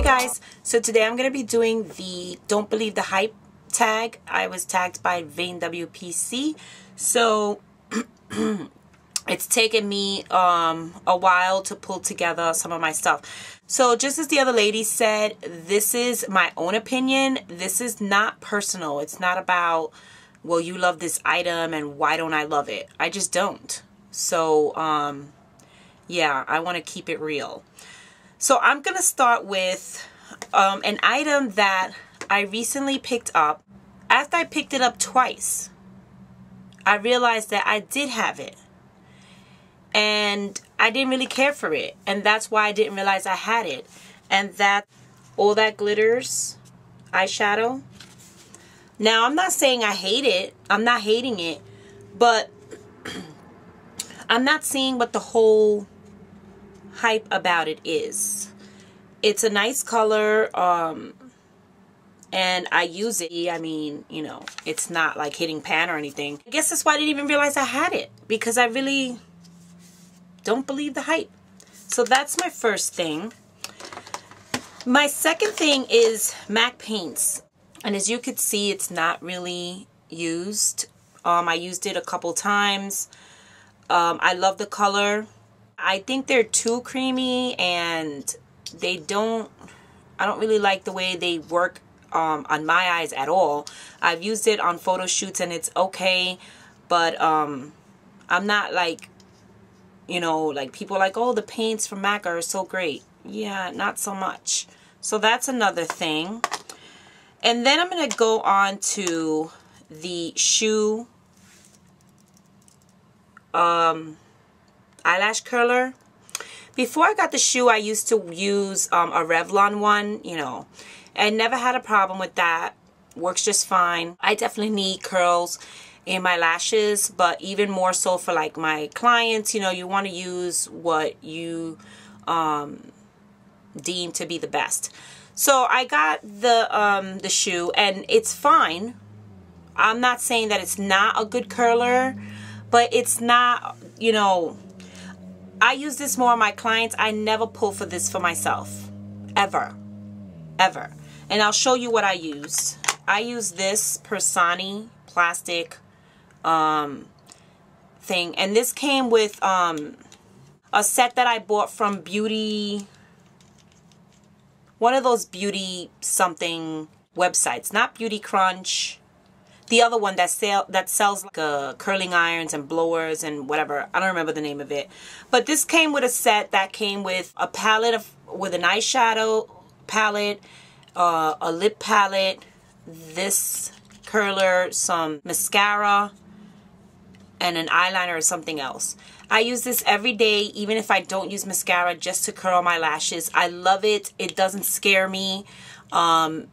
guys, so today I'm going to be doing the Don't Believe the Hype tag. I was tagged by vanewpc, so it's taken me a while to pull together some of my stuff. So just as the other lady said, this is my own opinion. This is not personal. It's not about, well, you love this item and why don't I love it? I just don't. So yeah, I want to keep it real. So I'm going to start with an item that I recently picked up. After I picked it up twice, I realized that I did have it. And I didn't really care for it. And that's why I didn't realize I had it. And that All That Glitters eyeshadow. Now, I'm not saying I hate it. I'm not hating it. But I'm not seeing what the whole hype about it is. It's a nice color, and I use it. I mean, you know, it's not like hitting pan or anything. I guess that's why I didn't even realize I had it, because I really don't believe the hype. So that's my first thing. My second thing is MAC paints, and as you could see, it's not really used. I used it a couple times. I love the color. I think they're too creamy, and I don't really like the way they work on my eyes at all. I've used it on photo shoots and it's okay, but I'm not like, you know, like people are like, oh, the paints from MAC are so great. Yeah, not so much. So that's another thing. And then I'm going to go on to the shoe eyelash curler. Before I got the shoe, I used to use a Revlon one, you know. I never had a problem with that. Works just fine. I definitely need curls in my lashes, but even more so for like my clients, you know, you want to use what you deem to be the best. So I got the shoe, and it's fine. I'm not saying that it's not a good curler, but it's not, you know, I use this more on my clients. I never pull for this for myself. Ever. Ever. And I'll show you what I use. I use this Persani plastic thing. And this came with a set that I bought from Beauty, one of those beauty something websites. Not Beauty Crunch. The other one that sells like curling irons and blowers and whatever. I don't remember the name of it. But this came with a set that came with a palette with an eyeshadow palette, a lip palette, this curler, some mascara, and an eyeliner or something else. I use this every day, even if I don't use mascara, just to curl my lashes. I love it. It doesn't scare me. And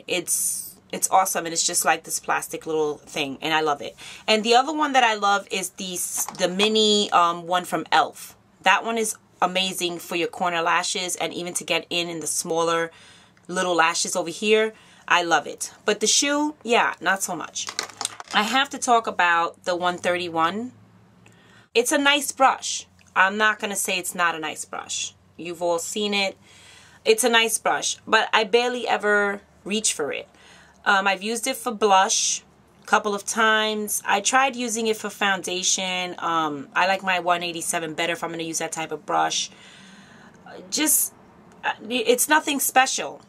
it's awesome, and it's just like this plastic little thing, and I love it. And the other one that I love is the mini one from e.l.f. That one is amazing for your corner lashes, and even to get in the smaller little lashes over here. I love it. But the shoe, yeah, not so much. I have to talk about the 131. It's a nice brush. I'm not going to say it's not a nice brush. You've all seen it. It's a nice brush, but I barely ever reach for it. I've used it for blush a couple of times. I tried using it for foundation. I like my 187 better if I'm going to use that type of brush. Just, it's nothing special.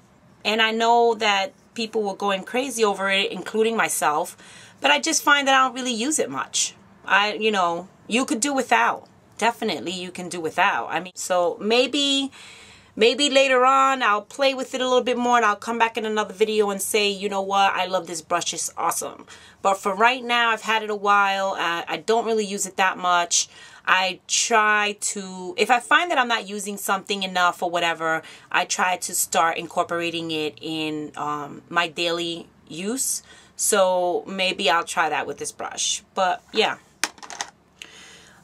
And I know that people were going crazy over it, including myself. But I just find that I don't really use it much. You know, you could do without. Definitely you can do without. I mean, so maybe later on I'll play with it a little bit more, and I'll come back in another video and say, you know what, I love this brush, it's awesome. But for right now, I've had it a while. I don't really use it that much. I try to, if I find that I'm not using something enough or whatever, I try to start incorporating it in my daily use. So maybe I'll try that with this brush. But yeah.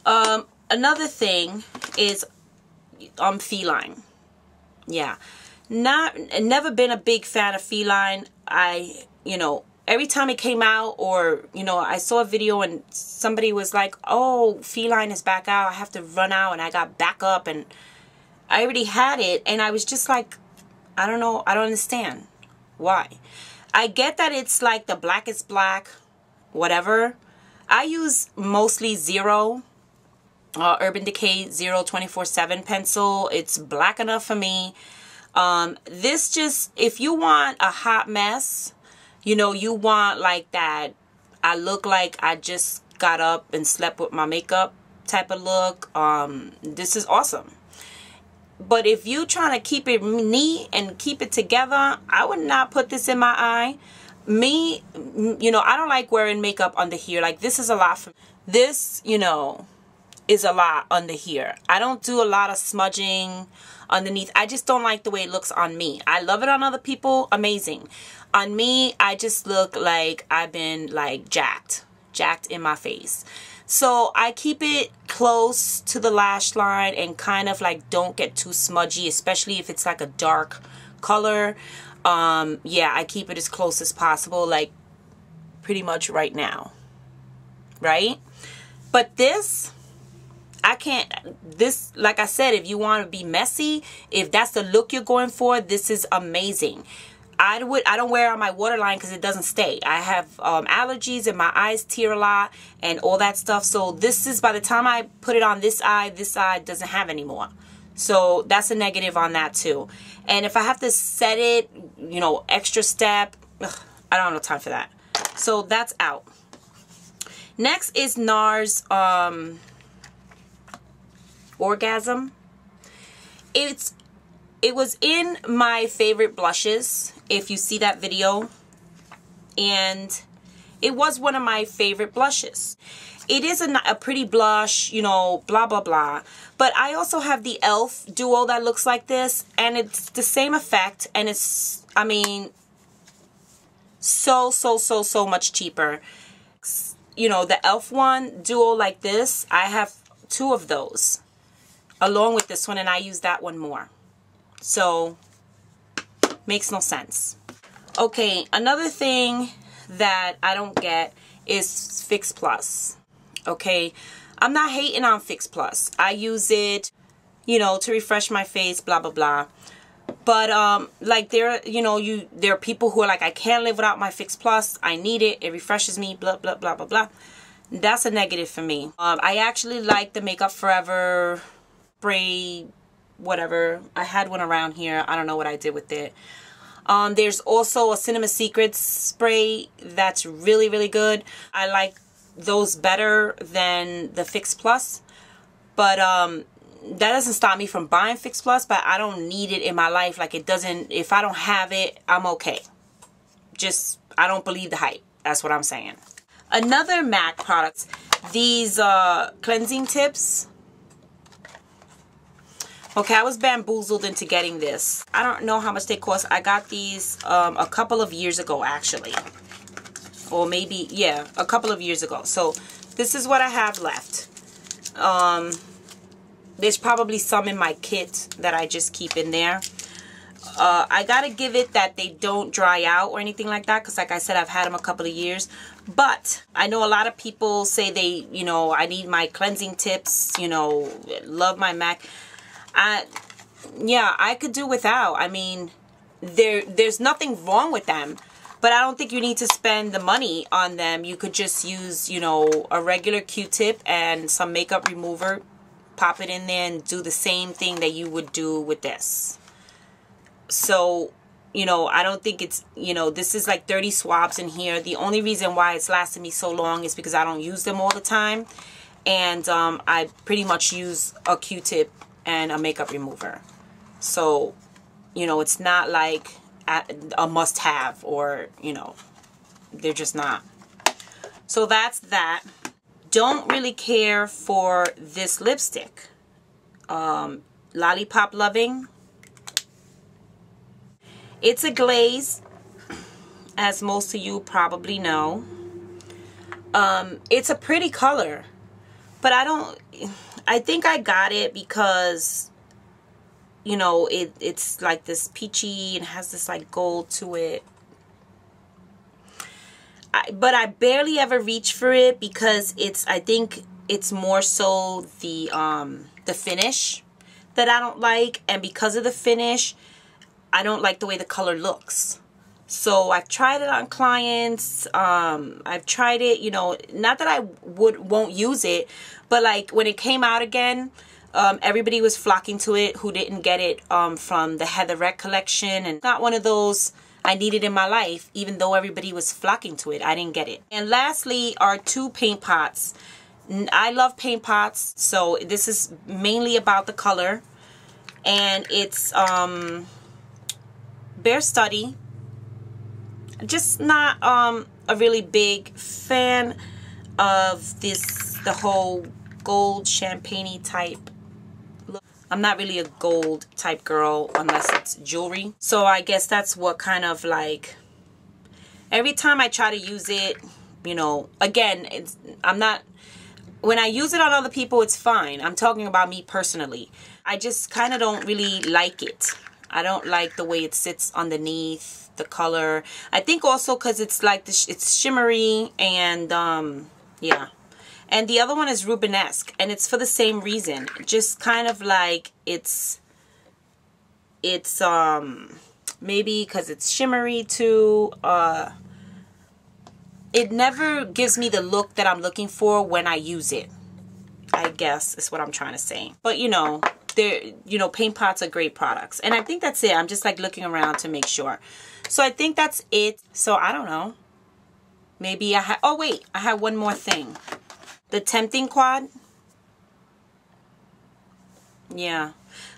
Another thing is feline. Yeah, never been a big fan of feline. You know, every time it came out, or, you know, I saw a video and somebody was like, oh, feline is back out, I have to run out, and I got back up, and I already had it, and I was just like, I don't know. I don't understand why. I get that it's like the blackest black, whatever. I use mostly zero, Urban Decay 024/7 pencil. It's black enough for me. This just, if you want a hot mess, you know, you want like that, I look like I just got up and slept with my makeup type of look, this is awesome. But if you trying to keep it neat and keep it together, I would not put this in my eye. Me, you know, I don't like wearing makeup under here. Like, this is a lot for this, you know, is a lot under here. I don't do a lot of smudging underneath. I just don't like the way it looks on me. I love it on other people, amazing. On me, I just look like I've been like jacked in my face. So I keep it close to the lash line and kind of like don't get too smudgy, especially if it's like a dark color. Yeah, I keep it as close as possible, like pretty much right now, right? But this, I can't, this, like I said, if you want to be messy, if that's the look you're going for, this is amazing. I don't wear it on my waterline because it doesn't stay. I have allergies and my eyes tear a lot and all that stuff. So this is, by the time I put it on this eye doesn't have any more. So that's a negative on that too. And if I have to set it, you know, extra step, ugh, I don't have no time for that. So that's out. Next is NARS Orgasm. It was in my favorite blushes, if you see that video, and it was one of my favorite blushes. It is a pretty blush, you know, blah, blah, blah. But I also have the e.l.f. duo that looks like this, and it's the same effect, and it's, I mean, so much cheaper. You know, the e.l.f. one, duo like this, I have 2 of those, along with this one, and I use that one more. So, makes no sense. Okay, another thing that I don't get is Fix Plus. Okay, I'm not hating on Fix Plus. I use it, you know, to refresh my face, blah, blah, blah. But, like, there are people who are like, I can't live without my Fix Plus. I need it. It refreshes me, blah, blah, blah, blah, blah. That's a negative for me. I actually like the Makeup Forever spray, whatever. I had one around here. I don't know what I did with it. There's also a Cinema Secrets spray that's really, really good. I like those better than the Fix Plus. But that doesn't stop me from buying Fix Plus, but I don't need it in my life. Like, it doesn't, if I don't have it, I'm okay. Just, I don't believe the hype. That's what I'm saying. Another MAC product, these cleansing tips. Okay, I was bamboozled into getting this. I don't know how much they cost. I got these a couple of years ago, actually. Or maybe, yeah, a couple of years ago. So, this is what I have left. There's probably some in my kit that I just keep in there. I gotta give it that they don't dry out or anything like that. Because like I said, I've had them a couple of years. But I know a lot of people say they, you know, I need my cleansing tips. You know, love my MAC. Yeah, I could do without. I mean, there's nothing wrong with them, but I don't think you need to spend the money on them. You could just use, you know, a regular Q-tip and some makeup remover, pop it in there and do the same thing that you would do with this. So, you know, I don't think it's, you know, this is like 30 swabs in here. The only reason why it's lasted me so long is because I don't use them all the time. And I pretty much use a Q-tip and a makeup remover. So, you know, it's not like a must-have, or, you know, they're just not. So that's that. Don't really care for this lipstick. Lollipop Loving. It's a glaze, as most of you probably know. It's a pretty color, but I think I got it because, you know, it's like this peachy and has this like gold to it. But I barely ever reach for it because I think it's more so the finish that I don't like. And because of the finish, I don't like the way the color looks. So I've tried it on clients. I've tried it, you know, not that I won't use it, but like when it came out again, everybody was flocking to it who didn't get it from the Heatherette collection, and not one of those I needed in my life, even though everybody was flocking to it. I didn't get it. And lastly are 2 paint pots. I love paint pots, so this is mainly about the color, and it's Bare Study. Just not a really big fan of the whole gold champagne-y type look. I'm not really a gold type girl unless it's jewelry. So I guess that's what kind of like, every time I try to use it, you know, again, when I use it on other people, it's fine. I'm talking about me personally. I just kind of don't really like it. I don't like the way it sits underneath, the color. I think also because it's like it's shimmery, and yeah. And the other one is Rubenesque, and it's for the same reason. Just kind of like it's maybe because it's shimmery too. It never gives me the look that I'm looking for when I use it, I guess is what I'm trying to say. But you know, paint pots are great products. And I think that's it. I'm just like looking around to make sure. So I think that's it. So I don't know. Maybe oh wait, I have one more thing. The Tempting Quad. Yeah.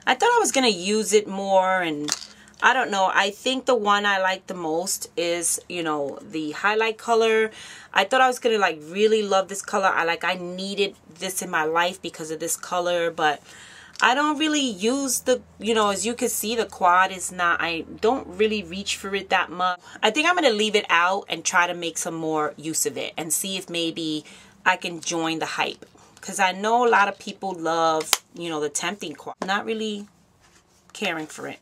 I thought I was going to use it more, and I don't know. I think the one I like the most is, you know, the highlight color. I thought I was going to like really love this color. I needed this in my life because of this color, but I don't really use the, you know, as you can see, the quad is not, I don't really reach for it that much. I think I'm going to leave it out and try to make some more use of it and see if maybe I can join the hype. Because I know a lot of people love, you know, the Tempting Quad. Not really caring for it.